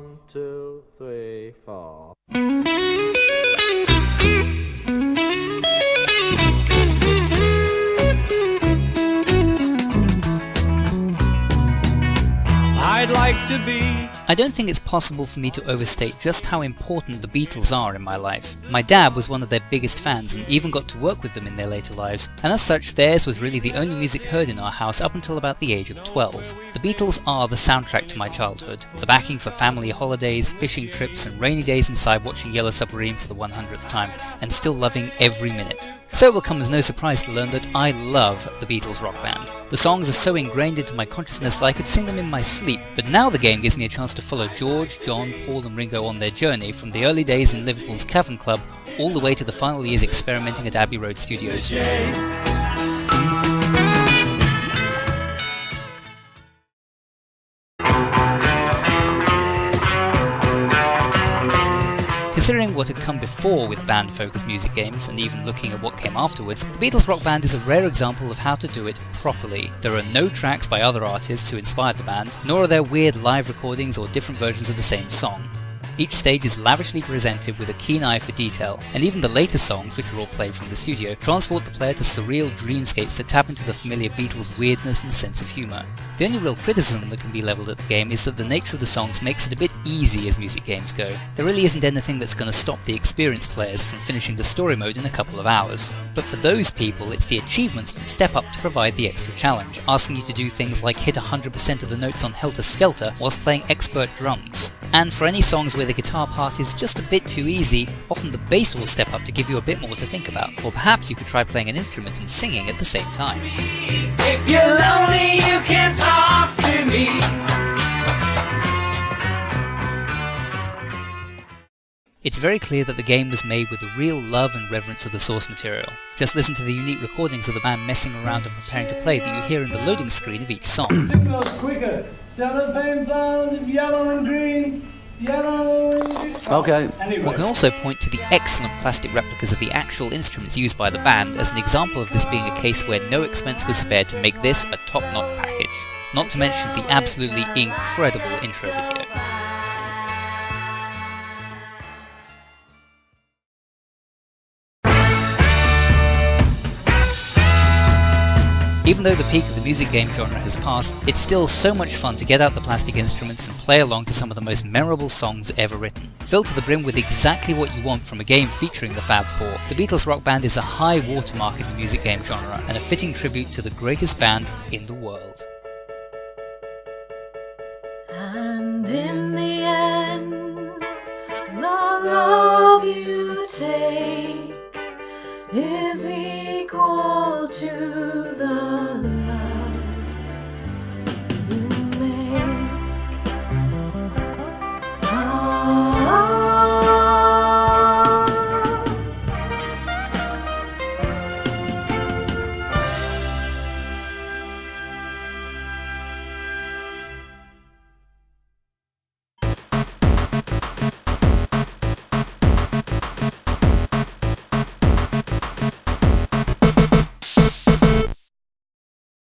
1, 2, 3, 4. I'd like to be. I don't think it's possible for me to overstate just how important the Beatles are in my life. My dad was one of their biggest fans and even got to work with them in their later lives, and as such theirs was really the only music heard in our house up until about the age of 12. The Beatles are the soundtrack to my childhood, the backing for family holidays, fishing trips and rainy days inside watching Yellow Submarine for the 100th time, and still loving every minute. So it will come as no surprise to learn that I love the Beatles rock band. The songs are so ingrained into my consciousness that I could sing them in my sleep, but now the game gives me a chance to follow George, John, Paul and Ringo on their journey from the early days in Liverpool's Cavern Club all the way to the final years experimenting at Abbey Road Studios. Considering what had come before with band-focused music games, and even looking at what came afterwards, the Beatles Rock Band is a rare example of how to do it properly. There are no tracks by other artists who inspired the band, nor are there weird live recordings or different versions of the same song. Each stage is lavishly presented with a keen eye for detail, and even the later songs, which are all played from the studio, transport the player to surreal dreamscapes that tap into the familiar Beatles' weirdness and sense of humour. The only real criticism that can be levelled at the game is that the nature of the songs makes it a bit easy as music games go. There really isn't anything that's going to stop the experienced players from finishing the story mode in a couple of hours. But for those people, it's the achievements that step up to provide the extra challenge, asking you to do things like hit 100% of the notes on Helter Skelter whilst playing expert drums. And for any songs where the guitar part is just a bit too easy, often the bass will step up to give you a bit more to think about. Or perhaps you could try playing an instrument and singing at the same time. If you're lonely, you can talk to me. It's very clear that the game was made with a real love and reverence of the source material. Just listen to the unique recordings of the band messing around and preparing to play that you hear in the loading screen of each song. Quicker. Cellophane flowers of yellow and green. Okay. One can also point to the excellent plastic replicas of the actual instruments used by the band as an example of this being a case where no expense was spared to make this a top-notch package. Not to mention the absolutely incredible intro video. Even though the peak of the music game genre has passed, it's still so much fun to get out the plastic instruments and play along to some of the most memorable songs ever written. Filled to the brim with exactly what you want from a game featuring the Fab Four, the Beatles Rock Band is a high watermark in the music game genre and a fitting tribute to the greatest band in the world. And in the end, the love you take is equal to the